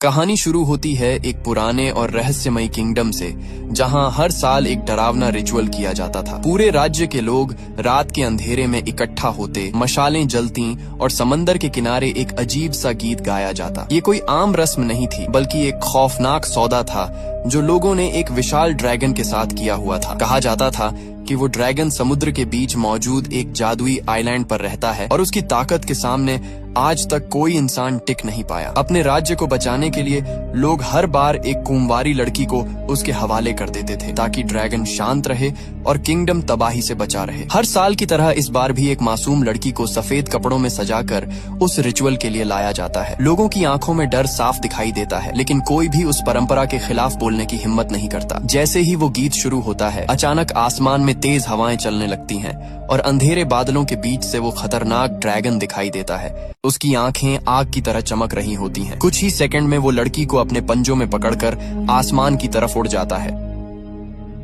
कहानी शुरू होती है एक पुराने और रहस्यमयी किंगडम से, जहां हर साल एक डरावना रिचुअल किया जाता था। पूरे राज्य के लोग रात के अंधेरे में इकट्ठा होते, मशालें जलती और समंदर के किनारे एक अजीब सा गीत गाया जाता। ये कोई आम रस्म नहीं थी, बल्कि एक खौफनाक सौदा था जो लोगों ने एक विशाल ड्रैगन के साथ किया हुआ था। कहा जाता था कि वो ड्रैगन समुद्र के बीच मौजूद एक जादुई आइलैंड पर रहता है और उसकी ताकत के सामने आज तक कोई इंसान टिक नहीं पाया। अपने राज्य को बचाने के लिए लोग हर बार एक कुंवारी लड़की को उसके हवाले कर देते थे, ताकि ड्रैगन शांत रहे और किंगडम तबाही से बचा रहे। हर साल की तरह इस बार भी एक मासूम लड़की को सफेद कपड़ों में सजाकर उस रिचुअल के लिए लाया जाता है। लोगों की आंखों में डर साफ दिखाई देता है, लेकिन कोई भी उस परंपरा के खिलाफ बोलने की हिम्मत नहीं करता। जैसे ही वो गीत शुरू होता है, अचानक आसमान में तेज हवाएं चलने लगती हैं और अंधेरे बादलों के बीच से वो खतरनाक ड्रैगन दिखाई देता है। उसकी आंखें आग की तरह चमक रही होती हैं। कुछ ही सेकंड में वो लड़की को अपने पंजों में पकड़कर आसमान की तरफ उड़ जाता है।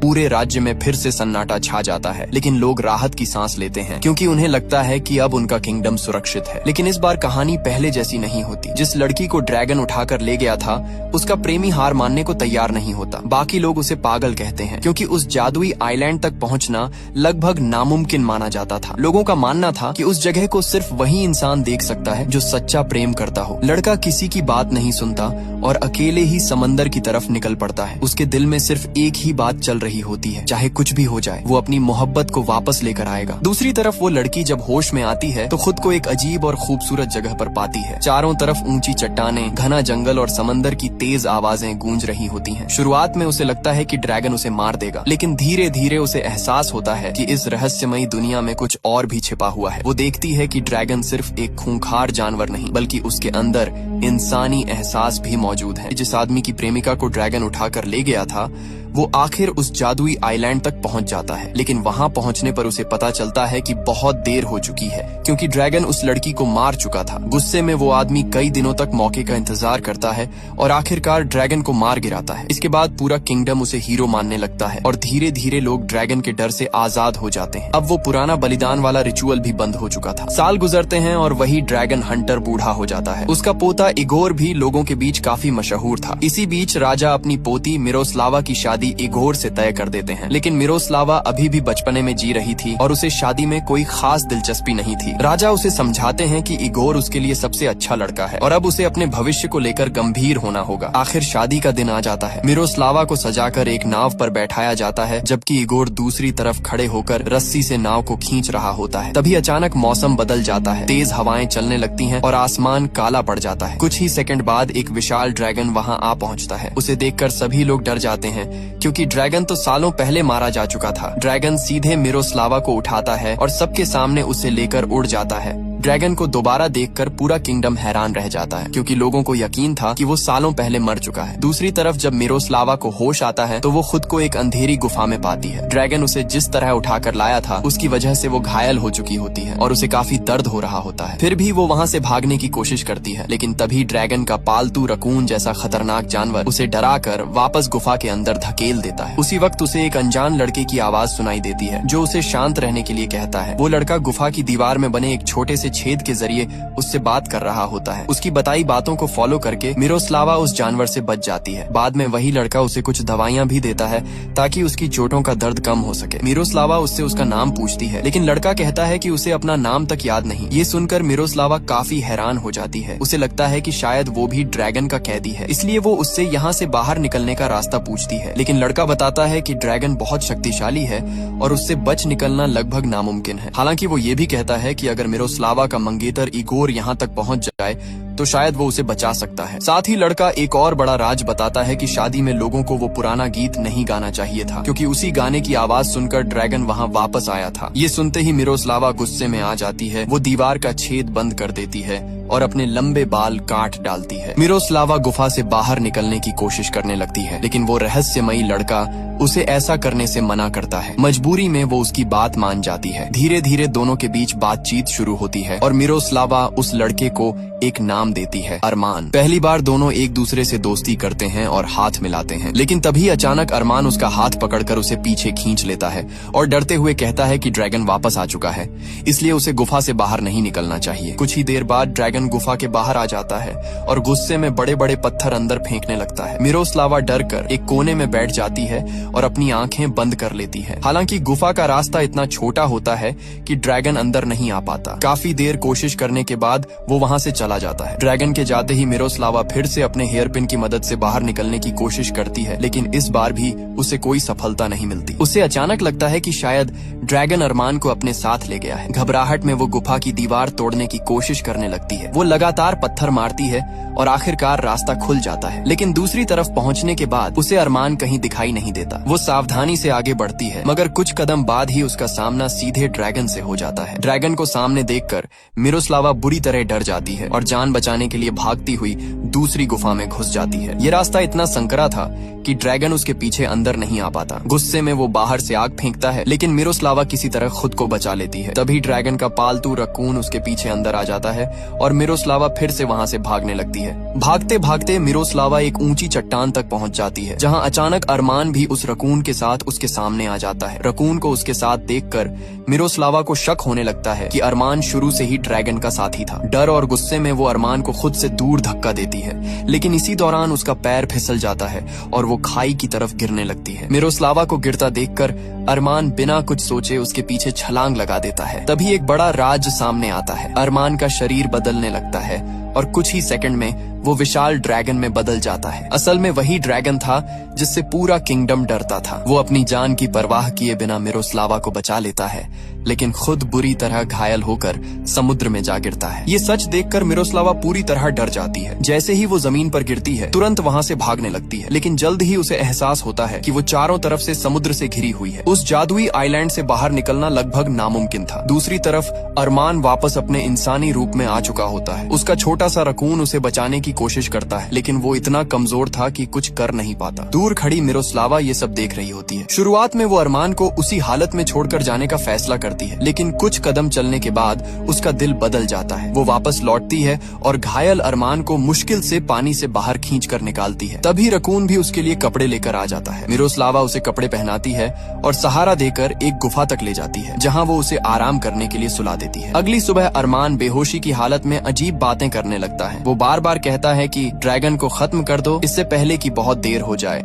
पूरे राज्य में फिर से सन्नाटा छा जाता है, लेकिन लोग राहत की सांस लेते हैं, क्योंकि उन्हें लगता है कि अब उनका किंगडम सुरक्षित है। लेकिन इस बार कहानी पहले जैसी नहीं होती। जिस लड़की को ड्रैगन उठाकर ले गया था, उसका प्रेमी हार मानने को तैयार नहीं होता। बाकी लोग उसे पागल कहते हैं, क्योंकि उस जादुई आइलैंड तक पहुंचना लगभग नामुमकिन माना जाता था। लोगों का मानना था कि उस जगह को सिर्फ वही इंसान देख सकता है जो सच्चा प्रेम करता हो। लड़का किसी की बात नहीं सुनता और अकेले ही समंदर की तरफ निकल पड़ता है। उसके दिल में सिर्फ एक ही बात चल रही होती है, चाहे कुछ भी हो जाए, वो अपनी मोहब्बत को वापस लेकर आएगा। दूसरी तरफ वो लड़की जब होश में आती है तो खुद को एक अजीब और खूबसूरत जगह पर पाती है। चारों तरफ ऊंची चट्टानें, घना जंगल और समंदर की तेज आवाजें गूंज रही होती हैं। शुरुआत में उसे लगता है कि ड्रैगन उसे मार देगा, लेकिन धीरे धीरे उसे एहसास होता है कि इस रहस्यमयी दुनिया में कुछ और भी छिपा हुआ है। वो देखती है कि ड्रैगन सिर्फ एक खूंखार जानवर नहीं, बल्कि उसके अंदर इंसानी एहसास भी मौजूद है। जिस आदमी की प्रेमिका को ड्रैगन उठाकर ले गया था, वो आखिर उस जादुई आइलैंड तक पहुंच जाता है, लेकिन वहां पहुंचने पर उसे पता चलता है कि बहुत देर हो चुकी है, क्योंकि ड्रैगन उस लड़की को मार चुका था। गुस्से में वो आदमी कई दिनों तक मौके का इंतजार करता है और आखिरकार ड्रैगन को मार गिराता है। इसके बाद पूरा किंगडम उसे हीरो मानने लगता है और धीरे धीरे लोग ड्रैगन के डर से आजाद हो जाते हैं। अब वो पुराना बलिदान वाला रिचुअल भी बंद हो चुका था। साल गुजरते हैं और वही ड्रैगन हंटर बूढ़ा हो जाता है। उसका पोता इगोर भी लोगों के बीच काफी मशहूर था। इसी बीच राजा अपनी पोती मिरोस्लावा की शादी इगोर से तय कर देते हैं, लेकिन मिरोस्लावा अभी भी बचपने में जी रही थी और उसे शादी में कोई खास दिलचस्पी नहीं थी। राजा उसे समझाते हैं कि इगोर उसके लिए सबसे अच्छा लड़का है और अब उसे अपने भविष्य को लेकर गंभीर होना होगा। आखिर शादी का दिन आ जाता है। मिरोस्लावा को सजाकर एक नाव पर बैठाया जाता है, जबकि इगोर दूसरी तरफ खड़े होकर रस्सी से नाव को खींच रहा होता है। तभी अचानक मौसम बदल जाता है, तेज हवाएं चलने लगती हैं और आसमान काला पड़ जाता है। कुछ ही सेकंड बाद एक विशाल ड्रैगन वहां आ पहुंचता है। उसे देखकर सभी लोग डर जाते हैं, क्योंकि ड्रैगन तो सालों पहले मारा जा चुका था। ड्रैगन सीधे मिरोस्लावा को उठाता है और सबके सामने उसे लेकर उड़ जाता है। ड्रैगन को दोबारा देखकर पूरा किंगडम हैरान रह जाता है, क्योंकि लोगों को यकीन था कि वो सालों पहले मर चुका है। दूसरी तरफ जब मिरोस्लावा को होश आता है तो वो खुद को एक अंधेरी गुफा में पाती है। ड्रैगन उसे जिस तरह उठाकर लाया था, उसकी वजह से वो घायल हो चुकी होती है और उसे काफी दर्द हो रहा होता है। फिर भी वो वहाँ से भागने की कोशिश करती है, लेकिन तभी ड्रैगन का पालतू रकून जैसा खतरनाक जानवर उसे डराकर वापस गुफा के अंदर धकेल देता है। उसी वक्त उसे एक अनजान लड़के की आवाज सुनाई देती है, जो उसे शांत रहने के लिए कहता है। वो लड़का गुफा की दीवार में बने एक छोटे से छेद के जरिए उससे बात कर रहा होता है। उसकी बताई बातों को फॉलो करके मिरोस्लावा उस जानवर से बच जाती है। बाद में वही लड़का उसे कुछ दवाइयां भी देता है, ताकि उसकी चोटों का दर्द कम हो सके। मिरोस्लावा उससे उसका नाम पूछती है, लेकिन लड़का कहता है कि उसे अपना नाम तक याद नहीं। ये सुनकर मिरोस्लावा काफी हैरान हो जाती है। उसे लगता है कि शायद वो भी ड्रैगन का कैदी है, इसलिए वो उससे यहाँ से बाहर निकलने का रास्ता पूछती है। लेकिन लड़का बताता है कि ड्रैगन बहुत शक्तिशाली है और उससे बच निकलना लगभग नामुमकिन है। हालांकि वो ये भी कहता है कि अगर मिरोस्लावा का मंगेतर इगोर यहाँ तक पहुँच जाए तो शायद वो उसे बचा सकता है। साथ ही लड़का एक और बड़ा राज बताता है कि शादी में लोगों को वो पुराना गीत नहीं गाना चाहिए था, क्योंकि उसी गाने की आवाज सुनकर ड्रैगन वहाँ वापस आया था। ये सुनते ही मिरोस्लावा गुस्से में आ जाती है। वो दीवार का छेद बंद कर देती है और अपने लंबे बाल काट डालती है। मिरोस्लावा गुफा से बाहर निकलने की कोशिश करने लगती है, लेकिन वो रहस्यमयी लड़का उसे ऐसा करने से मना करता है। मजबूरी में वो उसकी बात मान जाती है। धीरे धीरे दोनों के बीच बातचीत शुरू होती है और मिरोस्लावा उस लड़के को एक नाम नाम देती है, अरमान। पहली बार दोनों एक दूसरे से दोस्ती करते हैं और हाथ मिलाते हैं, लेकिन तभी अचानक अरमान उसका हाथ पकड़कर उसे पीछे खींच लेता है और डरते हुए कहता है कि ड्रैगन वापस आ चुका है, इसलिए उसे गुफा से बाहर नहीं निकलना चाहिए। कुछ ही देर बाद ड्रैगन गुफा के बाहर आ जाता है और गुस्से में बड़े बड़े पत्थर अंदर फेंकने लगता है। मिरोस्लावा डर कर एक कोने में बैठ जाती है और अपनी आंखें बंद कर लेती है। हालांकि गुफा का रास्ता इतना छोटा होता है कि ड्रैगन अंदर नहीं आ पाता। काफी देर कोशिश करने के बाद वो वहां से चला जाता है। ड्रैगन के जाते ही मिरोस्लावा फिर से अपने हेयरपिन की मदद से बाहर निकलने की कोशिश करती है, लेकिन इस बार भी उसे कोई सफलता नहीं मिलती। उसे अचानक लगता है कि शायद ड्रैगन अरमान को अपने साथ ले गया है। घबराहट में वो गुफा की दीवार तोड़ने की कोशिश करने लगती है। वो लगातार पत्थर मारती है और आखिरकार रास्ता खुल जाता है, लेकिन दूसरी तरफ पहुंचने के बाद उसे अरमान कहीं दिखाई नहीं देता। वो सावधानी से आगे बढ़ती है, मगर कुछ कदम बाद ही उसका सामना सीधे ड्रैगन से हो जाता है। ड्रैगन को सामने देखकर मिरोस्लावा बुरी तरह डर जाती है और जान बचाने के लिए भागती हुई दूसरी गुफा में घुस जाती है। ये रास्ता इतना संकरा था कि ड्रैगन उसके पीछे अंदर नहीं आ पाता। गुस्से में वो बाहर से आग फेंकता है, लेकिन मिरोस्लावा किसी तरह खुद को बचा लेती है। तभी ड्रैगन का पालतू रकून उसके पीछे अंदर आ जाता है और मिरोस्लावा फिर से वहां से भागने लगती है। भागते भागते मिरोस्लावा एक ऊंची चट्टान तक पहुंच जाती है, जहां अचानक अरमान भी उस रकून के साथ उसके सामने आ जाता है। रकून को उसके साथ देखकर मिरोस्लावा को शक होने लगता है कि अरमान शुरू से ही ड्रैगन का साथी था। डर और गुस्से में वो अरमान को खुद से दूर धक्का देती है, लेकिन इसी दौरान उसका पैर फिसल जाता है और वो खाई की तरफ गिरने लगती है। मिरोस्लावा को गिरता देखकर अरमान बिना कुछ सोचे उसके पीछे छलांग लगा देता है। तभी एक बड़ा राज सामने आता है। अरमान का शरीर बदलने लगता है और कुछ ही सेकंड में वो विशाल ड्रैगन में बदल जाता है। असल में वही ड्रैगन था जिससे पूरा किंगडम डरता था। वो अपनी जान की परवाह किए बिना मिरोस्लावा को बचा लेता है, लेकिन खुद बुरी तरह घायल होकर समुद्र में जा गिरता है। ये सच देखकर मिरोस्लावा पूरी तरह डर जाती है। जैसे ही वो जमीन पर गिरती है, तुरंत वहां से भागने लगती है, लेकिन जल्द ही उसे एहसास होता है कि वो चारों तरफ से समुद्र से घिरी हुई है। उस जादुई आइलैंड से बाहर निकलना लगभग नामुमकिन था। दूसरी तरफ अरमान वापस अपने इंसानी रूप में आ चुका होता है। उसका छोटा सा रकून उसे बचाने की कोशिश करता है, लेकिन वो इतना कमजोर था कि कुछ कर नहीं पाता। दूर खड़ी मिरोस्लावा ये सब देख रही होती है। शुरुआत में वो अरमान को उसी हालत में छोड़कर जाने का फैसला करती है, लेकिन कुछ कदम चलने के बाद उसका दिल बदल जाता है। वो वापस लौटती है और घायल अरमान को मुश्किल से पानी से बाहर खींचकर निकालती है। तभी रकून भी उसके लिए कपड़े लेकर आ जाता है। मिरोस्लावा उसे कपड़े पहनाती है और सहारा देकर एक गुफा तक ले जाती है, जहाँ वो उसे आराम करने के लिए सुला देती है। अगली सुबह अरमान बेहोशी की हालत में अजीब बातें करने लगता है। वो बार बार कहता है कि ड्रैगन को खत्म कर दो, इससे पहले कि बहुत देर हो जाए।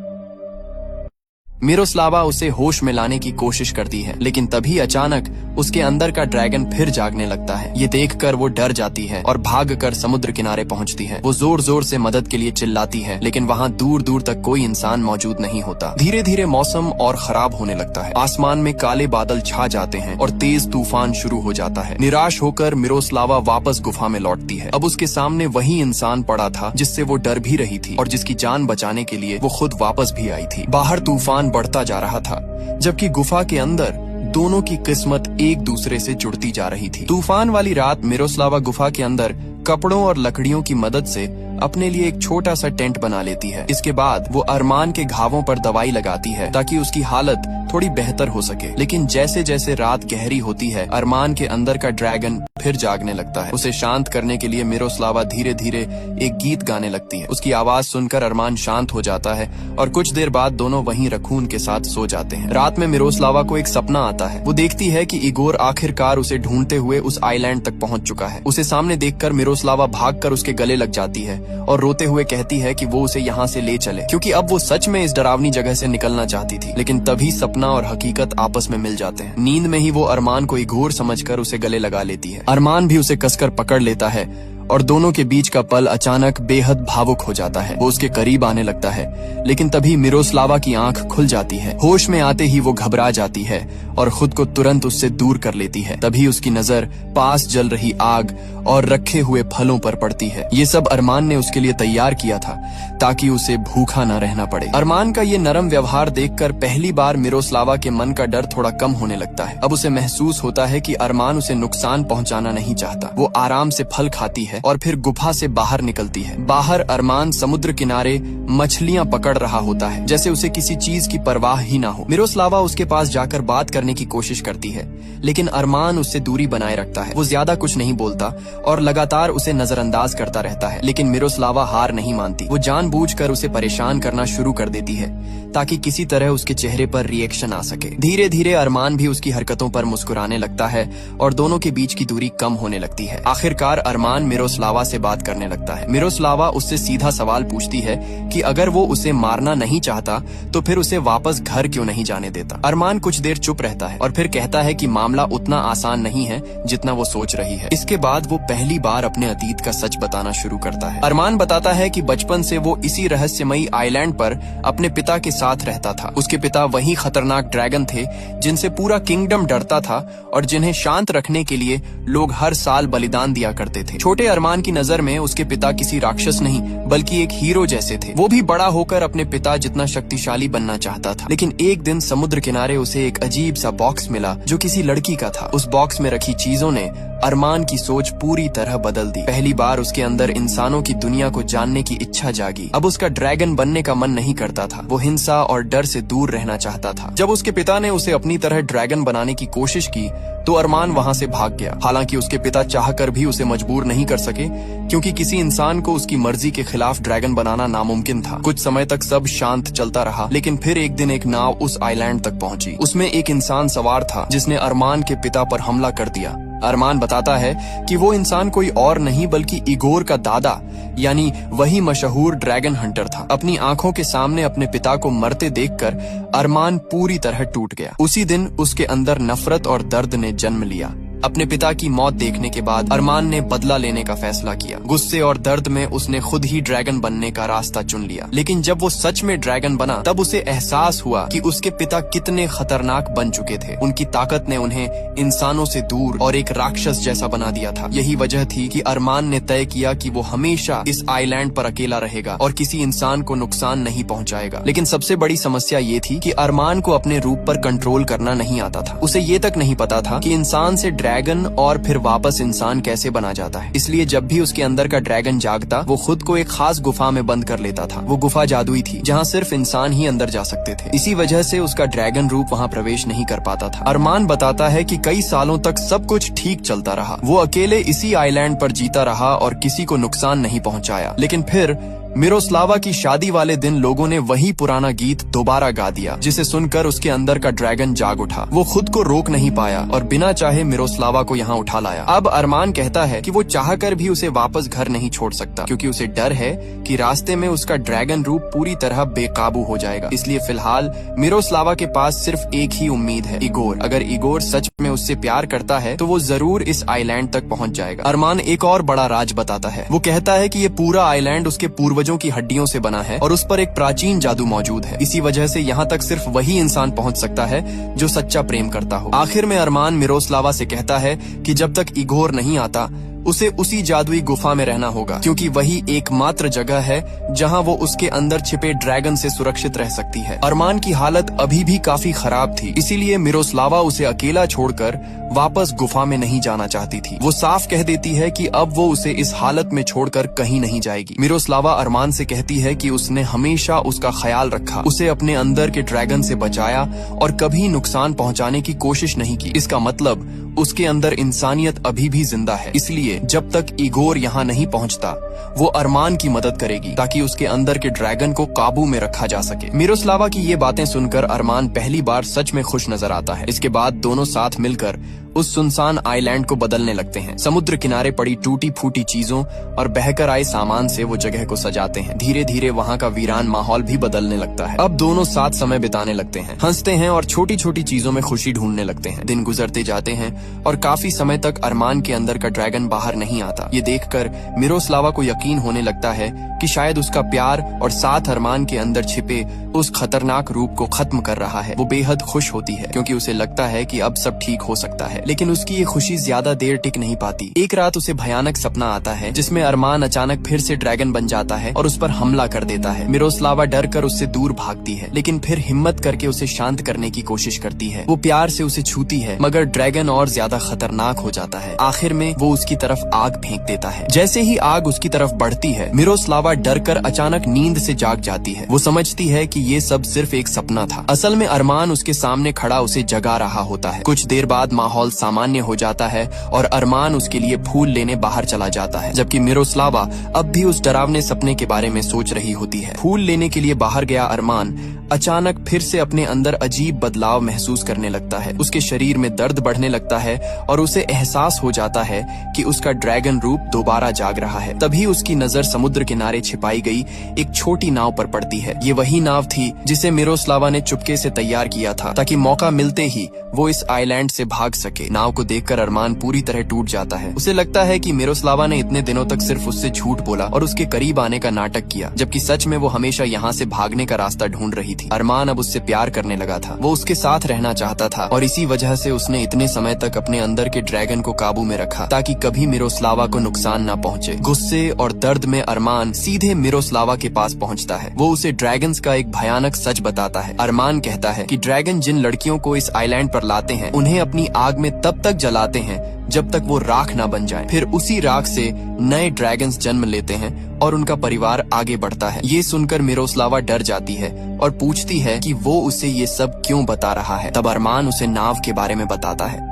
मिरोस्लावा उसे होश में लाने की कोशिश करती है, लेकिन तभी अचानक उसके अंदर का ड्रैगन फिर जागने लगता है। ये देखकर वो डर जाती है और भागकर समुद्र किनारे पहुंचती है। वो जोर जोर से मदद के लिए चिल्लाती है, लेकिन वहाँ दूर दूर तक कोई इंसान मौजूद नहीं होता। धीरे धीरे मौसम और खराब होने लगता है। आसमान में काले बादल छा जाते हैं और तेज तूफान शुरू हो जाता है। निराश होकर मिरोस्लावा वापस गुफा में लौटती है। अब उसके सामने वही इंसान पड़ा था जिससे वो डर भी रही थी और जिसकी जान बचाने के लिए वो खुद वापस भी आई थी। बाहर तूफान बढ़ता जा रहा था, जबकि गुफा के अंदर दोनों की किस्मत एक दूसरे से जुड़ती जा रही थी। तूफान वाली रात मिरोस्लावा गुफा के अंदर कपड़ों और लकड़ियों की मदद से अपने लिए एक छोटा सा टेंट बना लेती है। इसके बाद वो अरमान के घावों पर दवाई लगाती है ताकि उसकी हालत थोड़ी बेहतर हो सके। लेकिन जैसे जैसे रात गहरी होती है, अरमान के अंदर का ड्रैगन फिर जागने लगता है। उसे शांत करने के लिए मिरोस्लावा धीरे धीरे एक गीत गाने लगती है। उसकी आवाज सुनकर अरमान शांत हो जाता है और कुछ देर बाद दोनों वहीं रकून के साथ सो जाते हैं। रात में मिरोस्लावा को एक सपना आता है। वो देखती है कि इगोर आखिरकार उसे ढूंढते हुए उस आइलैंड तक पहुंच चुका है। उसे सामने देखकर मिरोस्लावा भागकर उसके गले लग जाती है और रोते हुए कहती है कि वो उसे यहाँ से ले चले, क्योंकि अब वो सच में इस डरावनी जगह से निकलना चाहती थी। लेकिन तभी सपना और हकीकत आपस में मिल जाते हैं। नींद में ही वो अरमान को इगोर समझकर उसे गले लगा लेती है। अरमान भी उसे कसकर पकड़ लेता है और दोनों के बीच का पल अचानक बेहद भावुक हो जाता है। वो उसके करीब आने लगता है, लेकिन तभी मिरोस्लावा की आंख खुल जाती है। होश में आते ही वो घबरा जाती है और खुद को तुरंत उससे दूर कर लेती है। तभी उसकी नजर पास जल रही आग और रखे हुए फलों पर पड़ती है। ये सब अरमान ने उसके लिए तैयार किया था ताकि उसे भूखा न रहना पड़े। अरमान का ये नरम व्यवहार देखकर पहली बार मिरोस्लावा के मन का डर थोड़ा कम होने लगता है। अब उसे महसूस होता है कि अरमान उसे नुकसान पहुंचाना नहीं चाहता। वो आराम से फल खाती है है और फिर गुफा से बाहर निकलती है। बाहर अरमान समुद्र किनारे मछलियां पकड़ रहा होता है, जैसे उसे किसी चीज की परवाह ही ना हो। मिरोस्लावा उसके पास जाकर बात करने की कोशिश करती है, लेकिन अरमान उससे दूरी बनाए रखता है। वो ज्यादा कुछ नहीं बोलता और लगातार उसे नजरअंदाज करता रहता है, लेकिन मिरोस्लावा हार नहीं मानती। वो जानबूझकर उसे परेशान करना शुरू कर देती है ताकि किसी तरह उसके चेहरे पर रिएक्शन आ सके। धीरे धीरे अरमान भी उसकी हरकतों पर मुस्कुराने लगता है और दोनों के बीच की दूरी कम होने लगती है। आखिरकार अरमान मिरोस्लावा से बात करने लगता है। मिरोस्लावा उससे सीधा सवाल पूछती है कि अगर वो उसे मारना नहीं चाहता तो फिर उसे वापस घर क्यों नहीं जाने देता। अरमान कुछ देर चुप रहता है और फिर कहता है कि मामला उतना आसान नहीं है जितना वो सोच रही है। इसके बाद वो पहली बार अपने अतीत का सच बताना शुरू करता है। अरमान बताता है कि बचपन से वो इसी रहस्यमयी आइलैंड पर अपने पिता के साथ रहता था। उसके पिता वही खतरनाक ड्रैगन थे जिनसे पूरा किंगडम डरता था और जिन्हें शांत रखने के लिए लोग हर साल बलिदान दिया करते थे। छोटे अरमान की नजर में उसके पिता किसी राक्षस नहीं बल्कि एक हीरो जैसे थे। वो भी बड़ा होकर अपने पिता जितना शक्तिशाली बनना चाहता था। लेकिन एक दिन समुद्र किनारे उसे एक अजीब सा बॉक्स मिला जो किसी लड़की का था। उस बॉक्स में रखी चीजों ने अरमान की सोच पूरी तरह बदल दी। पहली बार उसके अंदर इंसानों की दुनिया को जानने की इच्छा जागी। अब उसका ड्रैगन बनने का मन नहीं करता था। वो हिंसा और डर से दूर रहना चाहता था। जब उसके पिता ने उसे अपनी तरह ड्रैगन बनाने की कोशिश की तो अरमान वहाँ से भाग गया। हालांकि उसके पिता चाहकर भी उसे मजबूर नहीं कर सके, क्योंकि किसी इंसान को उसकी मर्जी के खिलाफ ड्रैगन बनाना नामुमकिन था। कुछ समय तक सब शांत चलता रहा, लेकिन फिर एक दिन एक नाव उस आइलैंड तक पहुंची। उसमें एक इंसान सवार था जिसने अरमान के पिता पर हमला कर दिया। अरमान बताता है कि वो इंसान कोई और नहीं बल्कि इगोर का दादा यानी वही मशहूर ड्रैगन हंटर था। अपनी आंखों के सामने अपने पिता को मरते देखकर अरमान पूरी तरह टूट गया। उसी दिन उसके अंदर नफरत और दर्द ने जन्म लिया। अपने पिता की मौत देखने के बाद अरमान ने बदला लेने का फैसला किया। गुस्से और दर्द में उसने खुद ही ड्रैगन बनने का रास्ता चुन लिया। लेकिन जब वो सच में ड्रैगन बना तब उसे एहसास हुआ कि उसके पिता कितने खतरनाक बन चुके थे। उनकी ताकत ने उन्हें इंसानों से दूर और एक राक्षस जैसा बना दिया था। यही वजह थी कि अरमान ने तय किया कि वो हमेशा इस आइलैंड पर अकेला रहेगा और किसी इंसान को नुकसान नहीं पहुंचाएगा। लेकिन सबसे बड़ी समस्या ये थी कि अरमान को अपने रूप पर कंट्रोल करना नहीं आता था। उसे ये तक नहीं पता था कि इंसान से ड्रैगन और फिर वापस इंसान कैसे बना जाता है। इसलिए जब भी उसके अंदर का ड्रैगन जागता वो खुद को एक खास गुफा में बंद कर लेता था। वो गुफा जादुई थी जहाँ सिर्फ इंसान ही अंदर जा सकते थे। इसी वजह से उसका ड्रैगन रूप वहाँ प्रवेश नहीं कर पाता था। अरमान बताता है कि कई सालों तक सब कुछ ठीक चलता रहा। वो अकेले इसी आइलैंड पर जीता रहा और किसी को नुकसान नहीं पहुँचाया। लेकिन फिर मिरोस्लावा की शादी वाले दिन लोगों ने वही पुराना गीत दोबारा गा दिया, जिसे सुनकर उसके अंदर का ड्रैगन जाग उठा। वो खुद को रोक नहीं पाया और बिना चाहे मिरोस्लावा को यहाँ उठा लाया। अब अरमान कहता है कि वो चाहकर भी उसे वापस घर नहीं छोड़ सकता, क्योंकि उसे डर है कि रास्ते में उसका ड्रैगन रूप पूरी तरह बेकाबू हो जाएगा। इसलिए फिलहाल मिरोस्लावा के पास सिर्फ एक ही उम्मीद है, इगोर। अगर इगोर सच में उससे प्यार करता है तो वो जरूर इस आइलैंड तक पहुँच जाएगा। अरमान एक और बड़ा राज बताता है। वो कहता है कि ये पूरा आइलैंड उसके पूर्वजों की हड्डियों से बना है और उस पर एक प्राचीन जादू मौजूद है। इसी वजह से यहाँ तक सिर्फ वही इंसान पहुँच सकता है जो सच्चा प्रेम करता हो। आखिर में अरमान मिरोस्लावा से कहता है कि जब तक इगोर नहीं आता उसे उसी जादुई गुफा में रहना होगा, क्योंकि वही एकमात्र जगह है जहां वो उसके अंदर छिपे ड्रैगन से सुरक्षित रह सकती है। अरमान की हालत अभी भी काफी खराब थी, इसीलिए मिरोस्लावा उसे अकेला छोड़कर वापस गुफा में नहीं जाना चाहती थी। वो साफ कह देती है कि अब वो उसे इस हालत में छोड़कर कहीं नहीं जाएगी। मिरोस्लावा अरमान से कहती है कि उसने हमेशा उसका ख्याल रखा, उसे अपने अंदर के ड्रैगन से बचाया और कभी नुकसान पहुंचाने की कोशिश नहीं की। इसका मतलब उसके अंदर इंसानियत अभी भी जिंदा है। इसलिए जब तक इगोर यहाँ नहीं पहुँचता वो अरमान की मदद करेगी ताकि उसके अंदर के ड्रैगन को काबू में रखा जा सके। मिरोस्लावा की ये बातें सुनकर अरमान पहली बार सच में खुश नजर आता है। इसके बाद दोनों साथ मिलकर उस सुनसान आइलैंड को बदलने लगते हैं। समुद्र किनारे पड़ी टूटी फूटी चीजों और बहकर आए सामान से वो जगह को सजाते हैं। धीरे धीरे वहाँ का वीरान माहौल भी बदलने लगता है। अब दोनों साथ समय बिताने लगते हैं, हंसते हैं और छोटी छोटी चीजों में खुशी ढूंढने लगते हैं। दिन गुजरते जाते हैं और काफी समय तक अरमान के अंदर का ड्रैगन बाहर नहीं आता। ये देखकर मिरोस्लावा को यकीन होने लगता है कि शायद उसका प्यार और साथ अरमान के अंदर छिपे उस खतरनाक रूप को खत्म कर रहा है। वो बेहद खुश होती है क्योंकि उसे लगता है कि अब सब ठीक हो सकता है। लेकिन उसकी ये खुशी ज्यादा देर टिक नहीं पाती। एक रात उसे भयानक सपना आता है जिसमें अरमान अचानक फिर से ड्रैगन बन जाता है और उस पर हमला कर देता है। मिरोस्लावा डर कर उससे दूर भागती है, लेकिन फिर हिम्मत करके उसे शांत करने की कोशिश करती है। वो प्यार से उसे छूती है, मगर ड्रैगन और ज्यादा खतरनाक हो जाता है। आखिर में वो उसकी तरफ आग फेंक देता है। जैसे ही आग उसकी तरफ बढ़ती है, मिरोस्लावा डर कर अचानक नींद से जाग जाती है। वो समझती है कि ये सब सिर्फ एक सपना था। असल में अरमान उसके सामने खड़ा उसे जगा रहा होता है। कुछ देर बाद माहौल सामान्य हो जाता है और अरमान उसके लिए फूल लेने बाहर चला जाता है, जबकि मिरोस्लावा अब भी उस डरावने सपने के बारे में सोच रही होती है। फूल लेने के लिए बाहर गया अरमान अचानक फिर से अपने अंदर अजीब बदलाव महसूस करने लगता है। उसके शरीर में दर्द बढ़ने लगता है और उसे एहसास हो जाता है कि उसका ड्रैगन रूप दोबारा जाग रहा है। तभी उसकी नजर समुद्र किनारे छिपाई गई एक छोटी नाव पर पड़ती है। ये वही नाव थी जिसे मिरोस्लावा ने चुपके से तैयार किया था ताकि मौका मिलते ही वो इस आइलैंड से भाग सके। नाव को देखकर अरमान पूरी तरह टूट जाता है। उसे लगता है कि मिरोस्लावा ने इतने दिनों तक सिर्फ उससे झूठ बोला और उसके करीब आने का नाटक किया, जबकि सच में वो हमेशा यहाँ से भागने का रास्ता ढूंढ रही थी। अरमान अब उससे प्यार करने लगा था। वो उसके साथ रहना चाहता था और इसी वजह से उसने इतने समय तक अपने अंदर के ड्रैगन को काबू में रखा ताकि कभी मिरोस्लावा को नुकसान न पहुंचे। गुस्से और दर्द में अरमान सीधे मिरोस्लावा के पास पहुंचता है। वो उसे ड्रैगन्स का एक भयानक सच बताता है। अरमान कहता है कि ड्रैगन जिन लड़कियों को इस आइलैंड पर लाते हैं उन्हें अपनी आग में तब तक जलाते हैं जब तक वो राख ना बन जाए। फिर उसी राख से नए ड्रैगन्स जन्म लेते हैं और उनका परिवार आगे बढ़ता है। ये सुनकर मिरोस्लावा डर जाती है और पूछती है कि वो उसे ये सब क्यों बता रहा है। तब अरमान उसे नाव के बारे में बताता है।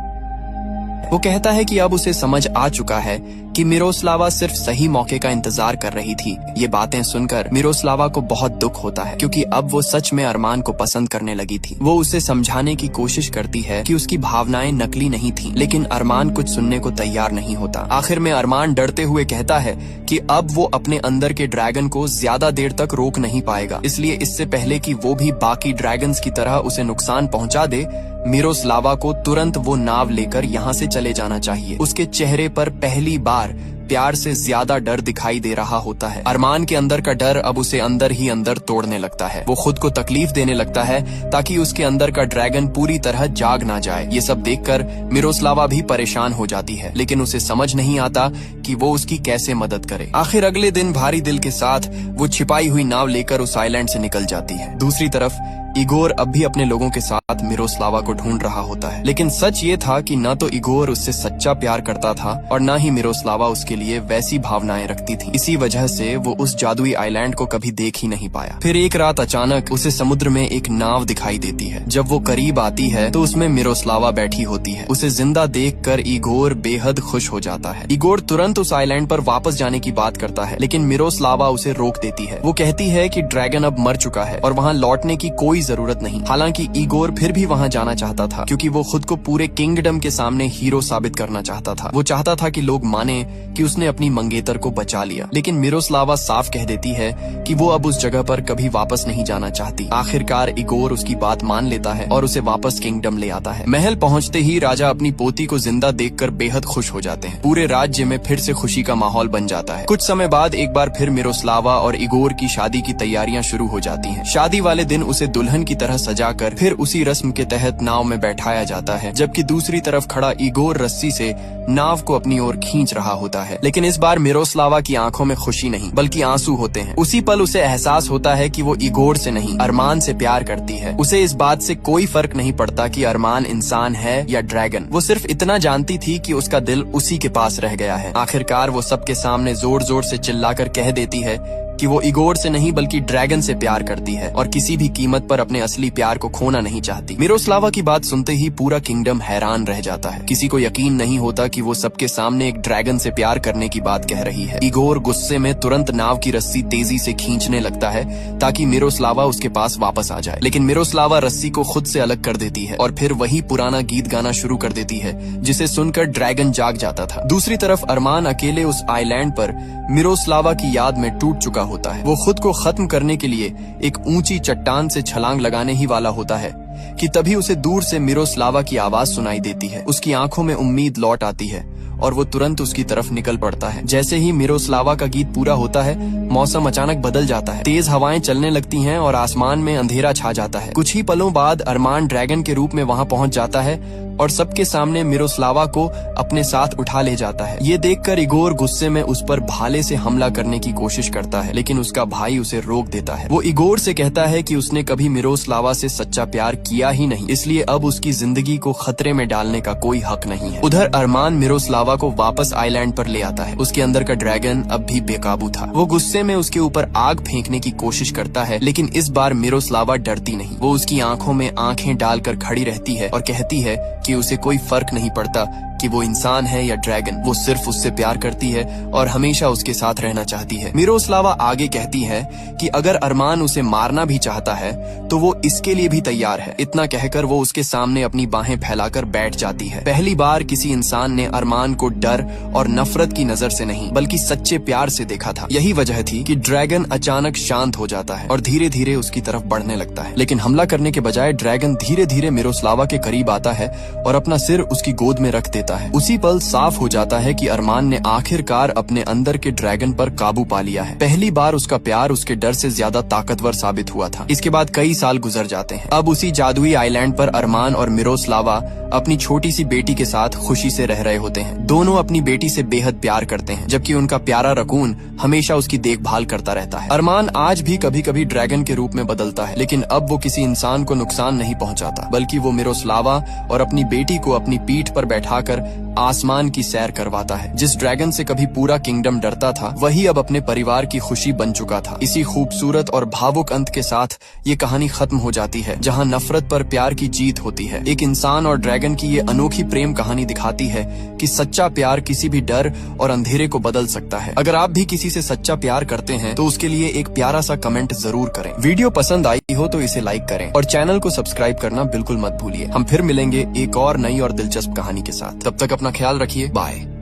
वो कहता है कि अब उसे समझ आ चुका है कि मिरोस्लावा सिर्फ सही मौके का इंतजार कर रही थी। ये बातें सुनकर मिरोस्लावा को बहुत दुख होता है क्योंकि अब वो सच में अरमान को पसंद करने लगी थी। वो उसे समझाने की कोशिश करती है कि उसकी भावनाएं नकली नहीं थीं, लेकिन अरमान कुछ सुनने को तैयार नहीं होता। आखिर में अरमान डरते हुए कहता है कि अब वो अपने अंदर के ड्रैगन को ज्यादा देर तक रोक नहीं पाएगा, इसलिए इससे पहले कि वो भी बाकी ड्रैगन्स की तरह उसे नुकसान पहुंचा दे, मिरोस्लावा को तुरंत वो नाव लेकर यहाँ से चले जाना चाहिए। उसके चेहरे पर पहली बार प्यार से ज्यादा डर दिखाई दे रहा होता है। अरमान के अंदर का डर अब उसे अंदर ही अंदर तोड़ने लगता है। वो खुद को तकलीफ देने लगता है ताकि उसके अंदर का ड्रैगन पूरी तरह जाग ना जाए। ये सब देखकर मिरोस्लावा भी परेशान हो जाती है, लेकिन उसे समझ नहीं आता कि वो उसकी कैसे मदद करे। आखिर अगले दिन भारी दिल के साथ वो छिपाई हुई नाव लेकर उस आइलैंड से निकल जाती है। दूसरी तरफ इगोर अब भी अपने लोगों के साथ मिरोस्लावा को ढूंढ रहा होता है, लेकिन सच ये था कि न तो इगोर उससे सच्चा प्यार करता था और न ही मिरोस्लावा उसके लिए वैसी भावनाएं रखती थी। इसी वजह से वो उस जादुई आइलैंड को कभी देख ही नहीं पाया। फिर एक रात अचानक उसे समुद्र में एक नाव दिखाई देती है। जब वो करीब आती है तो उसमें मिरोस्लावा बैठी होती है। उसे जिंदा देखकर इगोर बेहद खुश हो जाता है। इगोर तुरंत उस आइलैंड पर वापस जाने की बात करता है, लेकिन मिरोस्लावा उसे रोक देती है। वो कहती है कि ड्रैगन अब मर चुका है और वहाँ लौटने की कोई जरूरत नहीं। हालांकि इगोर फिर भी वहां जाना चाहता था क्योंकि वो खुद को पूरे किंगडम के सामने हीरो साबित करना चाहता था। वो चाहता था कि लोग माने कि उसने अपनी मंगेतर को बचा लिया। लेकिन मिरोस्लावा साफ कह देती है कि वो अब उस जगह पर कभी वापस नहीं जाना चाहती। आखिरकार इगोर उसकी बात मान लेता है और उसे वापस किंगडम ले आता है। महल पहुंचते ही राजा अपनी पोती को जिंदा देखकर बेहद खुश हो जाते हैं। पूरे राज्य में फिर से खुशी का माहौल बन जाता है। कुछ समय बाद एक बार फिर मिरोस्लावा और इगोर की शादी की तैयारियां शुरू हो जाती हैं। शादी वाले दिन उसे दुल्हन की तरह सजाकर फिर उसी रस्म के तहत नाव में बैठाया जाता है, जबकि दूसरी तरफ खड़ा इगोर रस्सी से नाव को अपनी ओर खींच रहा होता है। लेकिन इस बार मिरोस्लावा की आंखों में खुशी नहीं बल्कि आंसू होते हैं। उसी पल उसे एहसास होता है कि वो इगोर से नहीं अरमान से प्यार करती है। उसे इस बात से कोई फर्क नहीं पड़ता कि अरमान इंसान है या ड्रैगन। वो सिर्फ इतना जानती थी कि उसका दिल उसी के पास रह गया है। आखिरकार वो सबके सामने जोर जोर से चिल्लाकर कह देती है कि वो इगोर से नहीं बल्कि ड्रैगन से प्यार करती है और किसी भी कीमत पर अपने असली प्यार को खोना नहीं चाहती। मिरोस्लावा की बात सुनते ही पूरा किंगडम हैरान रह जाता है। किसी को यकीन नहीं होता कि वो सबके सामने एक ड्रैगन से प्यार करने की बात कह रही है। इगोर गुस्से में तुरंत नाव की रस्सी तेजी से खींचने लगता है ताकि मिरोस्लावा उसके पास वापस आ जाए, लेकिन मिरोस्लावा रस्सी को खुद से अलग कर देती है और फिर वही पुराना गीत गाना शुरू कर देती है जिसे सुनकर ड्रैगन जाग जाता था। दूसरी तरफ अरमान अकेले उस आइलैंड पर मिरोस्लावा की याद में टूट चुका होता है। वो खुद को खत्म करने के लिए एक ऊंची चट्टान से छलांग लगाने ही वाला होता है कि तभी उसे दूर से मिरोस्लावा की आवाज सुनाई देती है। उसकी आंखों में उम्मीद लौट आती है और वो तुरंत उसकी तरफ निकल पड़ता है। जैसे ही मिरोस्लावा का गीत पूरा होता है, मौसम अचानक बदल जाता है। तेज हवाएं चलने लगती हैं और आसमान में अंधेरा छा जाता है। कुछ ही पलों बाद अरमान ड्रैगन के रूप में वहां पहुंच जाता है और सबके सामने मिरोस्लावा को अपने साथ उठा ले जाता है। ये देखकर इगोर गुस्से में उस पर भाले से हमला करने की कोशिश करता है, लेकिन उसका भाई उसे रोक देता है। वो इगोर से कहता है कि उसने कभी मिरोस्लावा से सच्चा प्यार किया ही नहीं, इसलिए अब उसकी जिंदगी को खतरे में डालने का कोई हक नहीं है। उधर अरमान मिरोस्लावा को वापस आइलैंड पर ले आता है। उसके अंदर का ड्रैगन अब भी बेकाबू था। वो गुस्से में उसके ऊपर आग फेंकने की कोशिश करता है, लेकिन इस बार मिरोस्लावा डरती नहीं। वो उसकी आंखों में आंखें डालकर खड़ी रहती है और कहती है कि उसे कोई फर्क नहीं पड़ता कि वो इंसान है या ड्रैगन। वो सिर्फ उससे प्यार करती है और हमेशा उसके साथ रहना चाहती है। मिरोस्लावा आगे कहती है कि अगर अरमान उसे मारना भी चाहता है तो वो इसके लिए भी तैयार है। इतना कहकर वो उसके सामने अपनी बाहें फैलाकर बैठ जाती है। पहली बार किसी इंसान ने अरमान को डर और नफरत की नजर से नहीं बल्कि सच्चे प्यार से देखा था। यही वजह थी कि ड्रैगन अचानक शांत हो जाता है और धीरे धीरे उसकी तरफ बढ़ने लगता है। लेकिन हमला करने के बजाय ड्रैगन धीरे धीरे मिरोस्लावा के करीब आता है और अपना सिर उसकी गोद में रख देता है। उसी पल साफ हो जाता है कि अरमान ने आखिरकार अपने अंदर के ड्रैगन पर काबू पा लिया है। पहली बार उसका प्यार उसके डर से ज्यादा ताकतवर साबित हुआ था। इसके बाद कई साल गुजर जाते हैं। अब उसी जादुई आइलैंड पर अरमान और मिरोस्लावा अपनी छोटी सी बेटी के साथ खुशी से रह रहे होते हैं। दोनों अपनी बेटी से बेहद प्यार करते हैं, जबकि उनका प्यारा रकून हमेशा उसकी देखभाल करता रहता है। अरमान आज भी कभी कभी ड्रैगन के रूप में बदलता है, लेकिन अब वो किसी इंसान को नुकसान नहीं पहुंचाता, बल्कि वो मिरोस्लावा और अपनी बेटी को अपनी पीठ पर बैठाकर आसमान की सैर करवाता है। जिस ड्रैगन से कभी पूरा किंगडम डरता था, वही अब अपने परिवार की खुशी बन चुका था। इसी खूबसूरत और भावुक अंत के साथ ये कहानी खत्म हो जाती है, जहां नफरत पर प्यार की जीत होती है। एक इंसान और ड्रैगन की ये अनोखी प्रेम कहानी दिखाती है कि सच्चा प्यार किसी भी डर और अंधेरे को बदल सकता है। अगर आप भी किसी से सच्चा प्यार करते हैं तो उसके लिए एक प्यारा सा कमेंट जरूर करें। वीडियो पसंद आई हो तो इसे लाइक करें और चैनल को सब्सक्राइब करना बिल्कुल मत भूलिए। हम फिर मिलेंगे एक और नई और दिलचस्प कहानी के साथ। तब तक अपना ख्याल रखिए। बाय।